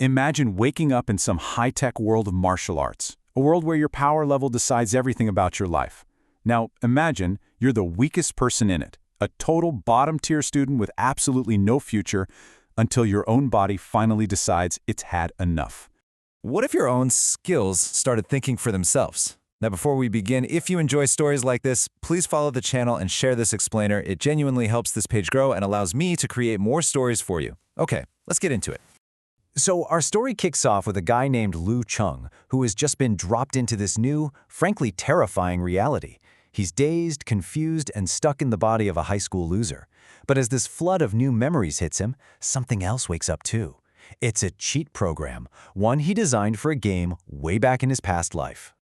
Imagine waking up in some high-tech world of martial arts, a world where your power level decides everything about your life. Now, imagine you're the weakest person in it, a total bottom-tier student with absolutely no future, until your own body finally decides it's had enough. What if your own skills started thinking for themselves? Now, before we begin, if you enjoy stories like this, please follow the channel and share this explainer. It genuinely helps this page grow and allows me to create more stories for you. Okay, let's get into it. So our story kicks off with a guy named Chong, who has just been dropped into this new, frankly terrifying reality. He's dazed, confused, and stuck in the body of a high school loser. But as this flood of new memories hits him, something else wakes up too. It's a cheat program, one he designed for a game way back in his past life.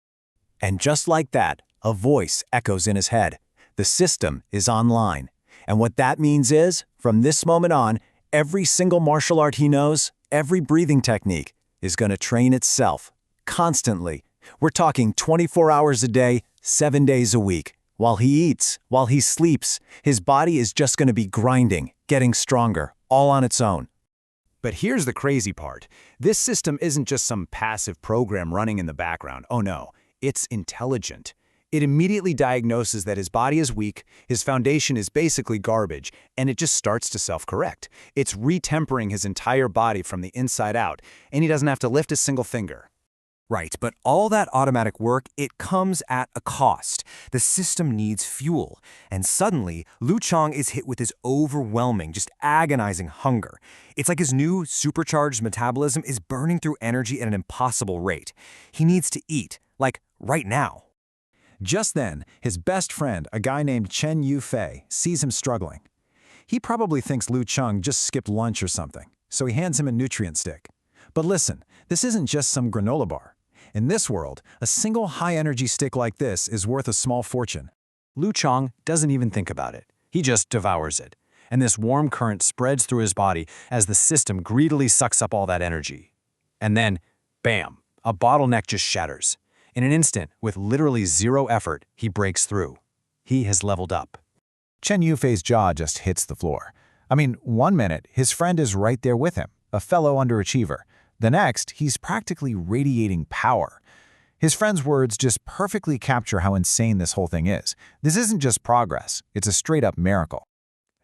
And just like that, a voice echoes in his head. The system is online. And what that means is, from this moment on, every single martial art he knows, every breathing technique, is going to train itself, constantly. We're talking 24 hours a day, 7 days a week. While he eats, while he sleeps, his body is just going to be grinding, getting stronger, all on its own. But here's the crazy part. This system isn't just some passive program running in the background. Oh no, it's intelligent. It immediately diagnoses that his body is weak, his foundation is basically garbage, and it just starts to self-correct. It's retempering his entire body from the inside out, and he doesn't have to lift a single finger. Right, but all that automatic work, it comes at a cost. The system needs fuel, and suddenly, Chong is hit with his overwhelming, just agonizing hunger. It's like his new supercharged metabolism is burning through energy at an impossible rate. He needs to eat, like right now. Just then, his best friend, a guy named Chen Yufei, sees him struggling. He probably thinks Chong just skipped lunch or something, so he hands him a nutrient stick. But listen, this isn't just some granola bar. In this world, a single high-energy stick like this is worth a small fortune. Chong doesn't even think about it. He just devours it. And this warm current spreads through his body as the system greedily sucks up all that energy. And then, bam, a bottleneck just shatters. In an instant, with literally zero effort, he breaks through. He has leveled up. Chen Yufei's jaw just hits the floor. I mean, 1 minute, his friend is right there with him, a fellow underachiever. The next, he's practically radiating power. His friend's words just perfectly capture how insane this whole thing is. This isn't just progress, it's a straight-up miracle.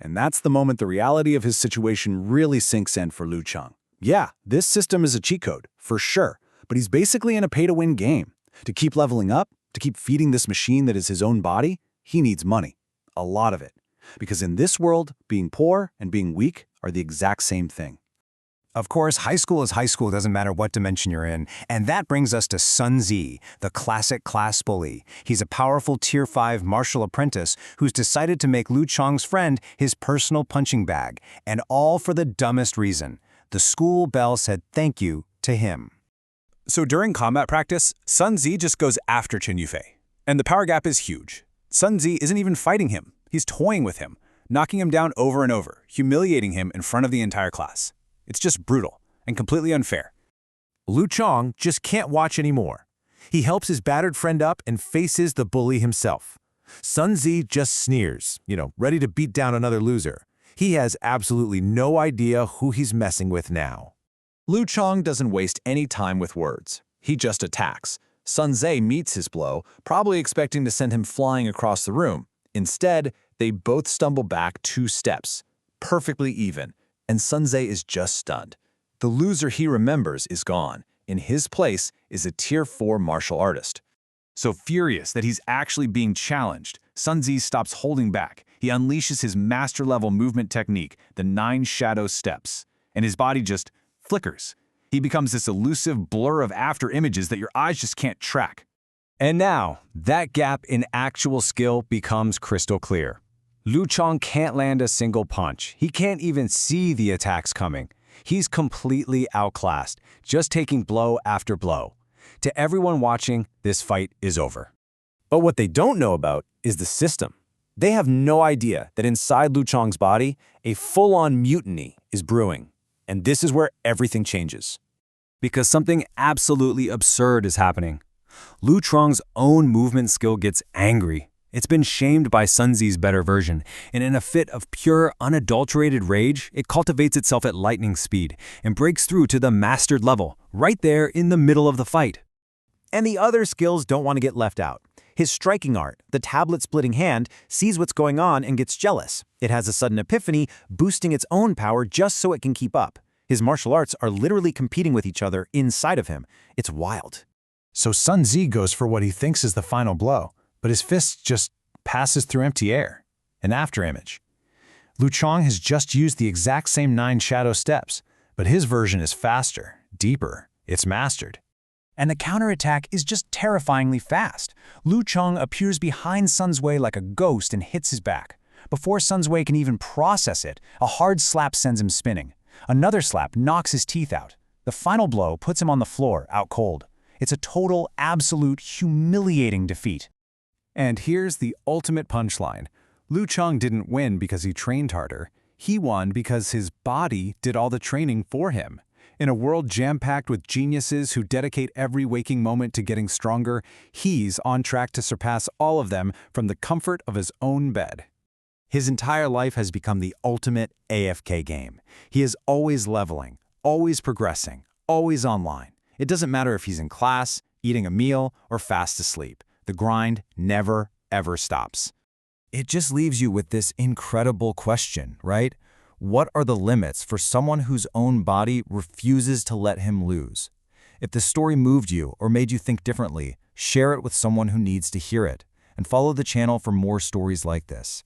And that's the moment the reality of his situation really sinks in for Chong. Yeah, this system is a cheat code, for sure, but he's basically in a pay-to-win game. To keep leveling up, to keep feeding this machine that is his own body, he needs money. A lot of it. Because in this world, being poor and being weak are the exact same thing. Of course, high school is high school, doesn't matter what dimension you're in. And that brings us to Sunzi, the classic class bully. He's a powerful Tier 5 martial apprentice who's decided to make Chong's friend his personal punching bag. And all for the dumbest reason. The school bell said thank you to him. So during combat practice, Sunzi just goes after Chen Yufei. And the power gap is huge. Sunzi isn't even fighting him. He's toying with him, knocking him down over and over, humiliating him in front of the entire class. It's just brutal and completely unfair. Chong just can't watch anymore. He helps his battered friend up and faces the bully himself. Sunzi just sneers, ready to beat down another loser. He has absolutely no idea who he's messing with now. Chong doesn't waste any time with words. He just attacks. Sunzi meets his blow, probably expecting to send him flying across the room. Instead, they both stumble back 2 steps, perfectly even, and Sunzi is just stunned. The loser he remembers is gone. In his place is a Tier 4 martial artist. So furious that he's actually being challenged, Sunzi stops holding back. He unleashes his master-level movement technique, the 9 shadow steps, and his body just flickers. He becomes this elusive blur of after images that your eyes just can't track. And now, that gap in actual skill becomes crystal clear. Chong can't land a single punch. He can't even see the attacks coming. He's completely outclassed, just taking blow after blow. To everyone watching, this fight is over. But what they don't know about is the system. They have no idea that inside Chong's body, a full-on mutiny is brewing. And this is where everything changes. Because something absolutely absurd is happening. Chong's own movement skill gets angry. It's been shamed by Sunzi's better version, and in a fit of pure, unadulterated rage, it cultivates itself at lightning speed and breaks through to the mastered level, right there in the middle of the fight. And the other skills don't want to get left out. His striking art, the tablet-splitting hand, sees what's going on and gets jealous. It has a sudden epiphany, boosting its own power just so it can keep up. His martial arts are literally competing with each other inside of him. It's wild. So Sunzi goes for what he thinks is the final blow, but his fist just passes through empty air. An afterimage. Chong has just used the exact same 9 shadow steps, but his version is faster, deeper, it's mastered. And the counterattack is just terrifyingly fast. Chong appears behind Sunzi like a ghost and hits his back. Before Sunzi can even process it, a hard slap sends him spinning. Another slap knocks his teeth out. The final blow puts him on the floor, out cold. It's a total, absolute, humiliating defeat. And here's the ultimate punchline. Chong didn't win because he trained harder. He won because his body did all the training for him. In a world jam-packed with geniuses who dedicate every waking moment to getting stronger, he's on track to surpass all of them from the comfort of his own bed. His entire life has become the ultimate AFK game. He is always leveling, always progressing, always online. It doesn't matter if he's in class, eating a meal, or fast asleep. The grind never, ever stops. It just leaves you with this incredible question, right? What are the limits for someone whose own body refuses to let him lose? If the story moved you or made you think differently, share it with someone who needs to hear it, and follow the channel for more stories like this.